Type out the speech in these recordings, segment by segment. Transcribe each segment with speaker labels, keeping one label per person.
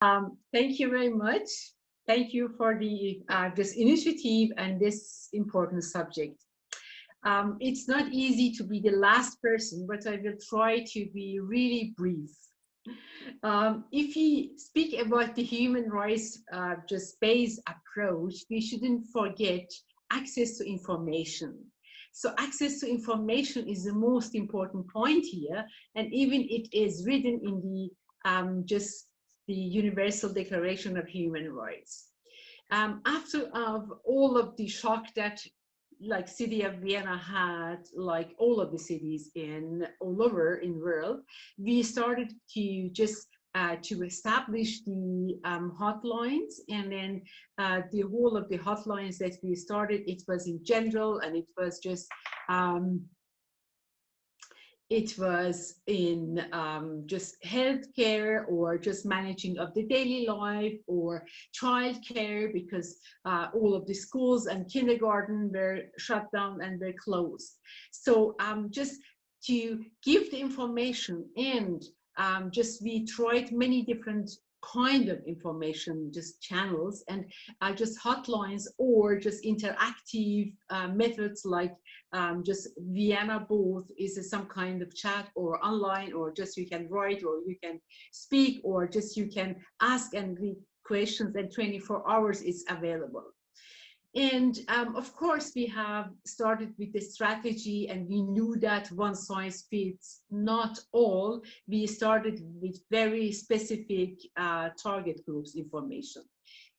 Speaker 1: Thank you very much. Thank you for the this initiative and this important subject. It's not easy to be the last person, but I will try to be really brief. If we speak about the human rights just based approach, we shouldn't forget access to information. So access to information is the most important point here, and even it is written in the just the Universal Declaration of Human Rights. After all of the shock that like city of Vienna had, like all of the cities in all over in the world, we started to establish the hotlines, and then the whole of the hotlines that we started, it was in general, and it was just it was in just healthcare or just managing of the daily life or childcare, because all of the schools and kindergarten were shut down and were closed. So just to give the information, and just we tried many different kind of information, just channels, and just hotlines or just interactive methods like just Vienna booth is some kind of chat or online, or just you can write or you can speak or just you can ask and read questions, and 24 hours is available. And of course, we have started with the strategy, and we knew that one size fits not all. We started with very specific target groups information.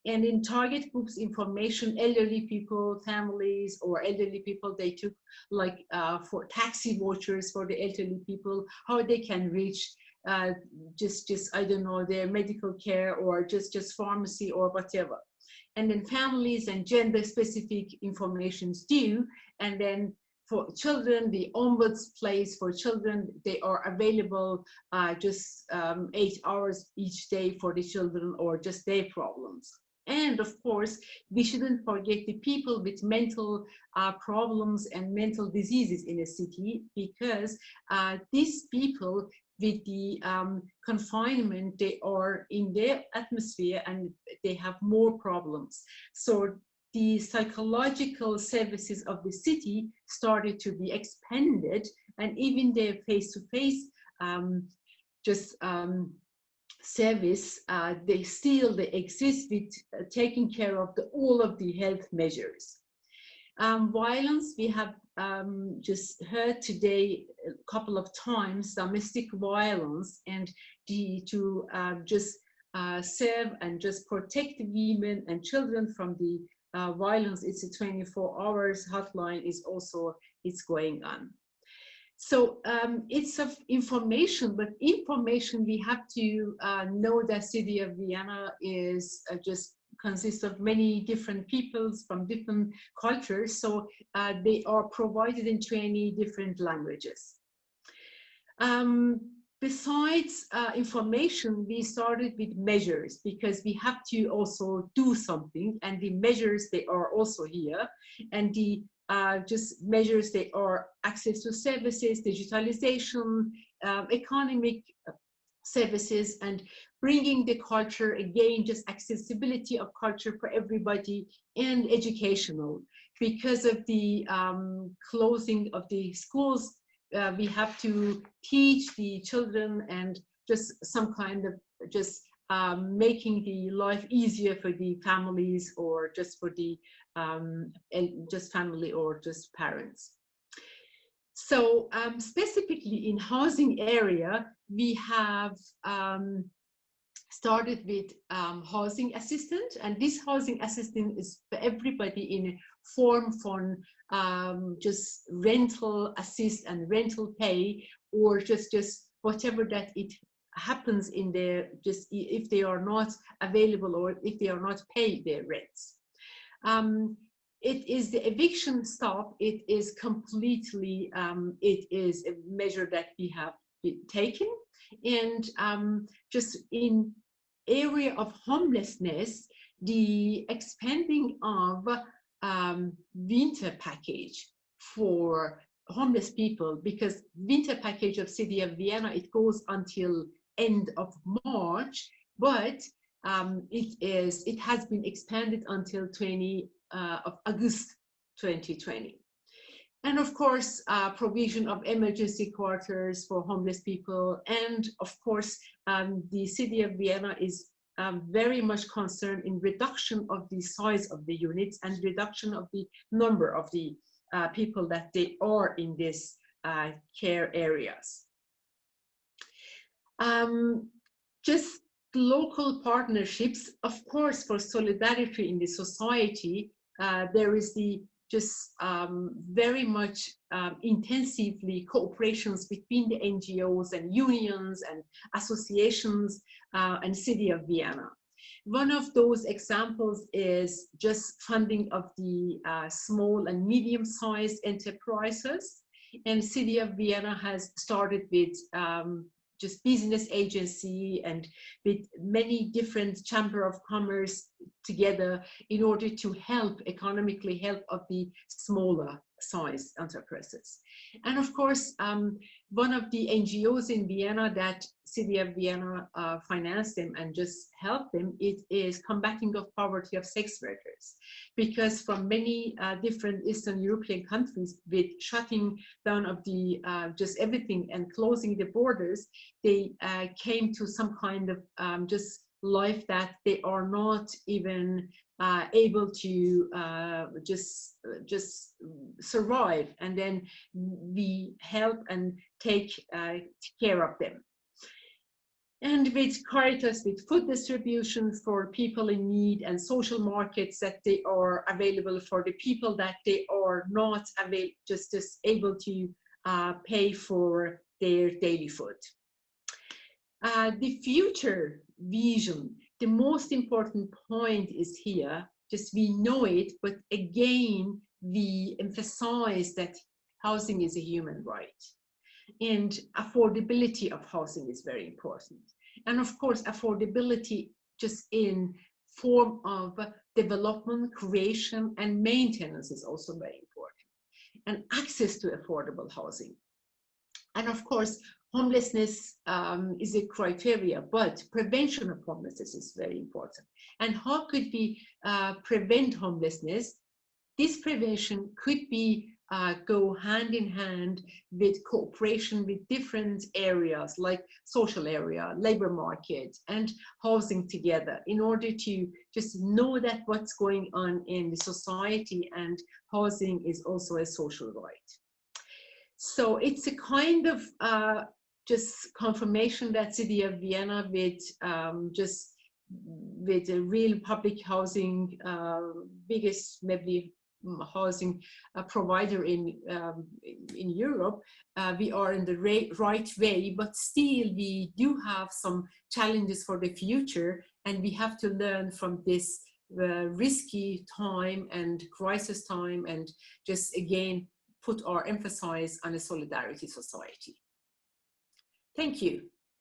Speaker 1: And in target groups information, elderly people, families, or elderly people, they took like for taxi vouchers for the elderly people, how they can reach just I don't know, their medical care or just pharmacy or whatever. And then families and gender specific informations due. And then for children, the ombuds place for children, they are available just 8 hours each day for the children or just their problems. And of course, we shouldn't forget the people with mental problems and mental diseases in a city, because these people with the confinement, they are in their atmosphere and they have more problems. So the psychological services of the city started to be expanded, and even their face-to-face service, they exist with taking care of all of the health measures. Violence, we have just heard today a couple of times, domestic violence, and to just serve and just protect women and children from the violence. It's a 24 hours hotline is also, it's going on. So it's of information, but information, we have to know that city of Vienna is just consists of many different peoples from different cultures. So they are provided in 20 different languages. Besides information, we started with measures, because we have to also do something, and the measures, they are also here. And the just measures, they are access to services, digitalization, economic services, and bringing the culture, again, just accessibility of culture for everybody, and educational. Because of the closing of the schools, we have to teach the children and just some kind of just making the life easier for the families, or just for the just family or just parents. So specifically in housing area, we have started with housing assistant, and this housing assistant is for everybody in a form from just rental assist and rental pay, or just whatever that it happens in their, just if they are not available or if they are not paid their rents. It is the eviction stop. It is completely, it is a measure that we have taken. And just in area of homelessness, the expanding of winter package for homeless people, because winter package of city of Vienna, it goes until end of March, but it has been expanded until of August 2020. And of course, provision of emergency quarters for homeless people. And of course, the city of Vienna is very much concerned in reduction of the size of the units and reduction of the number of the people that they are in these care areas. Just local partnerships, of course, for solidarity in the society, there is the very much intensively cooperations between the NGOs and unions and associations and City of Vienna. One of those examples is just funding of the small and medium-sized enterprises. And City of Vienna has started with just business agency and with many different chamber of commerce together in order to economically help of the smaller size enterprises. And of course, one of the NGOs in Vienna that City of Vienna financed them and just helped them, it is combating of poverty of sex workers. Because from many different Eastern European countries, with shutting down of the just everything and closing the borders, they came to some kind of just life that they are not even able to just survive, and then we help and take care of them. And with Caritas, with food distribution for people in need and social markets that they are available for the people that they are not just able to pay for their daily food. The future vision, the most important point is here, just we know it, but again, we emphasize that housing is a human right. And affordability of housing is very important. And of course, affordability just in form of development, creation, and maintenance is also very important. And access to affordable housing. And of course, homelessness is a criteria, but prevention of homelessness is very important. And how could we prevent homelessness? This prevention could be go hand in hand with cooperation with different areas like social area, labor market, and housing together in order to just know that what's going on in the society, and housing is also a social right. So it's a kind of just confirmation that City of Vienna with with a real public housing, biggest maybe housing provider in Europe, we are in the right way, but still we do have some challenges for the future, and we have to learn from this risky time and crisis time, and just again put our emphasis on a solidarity society. Thank you.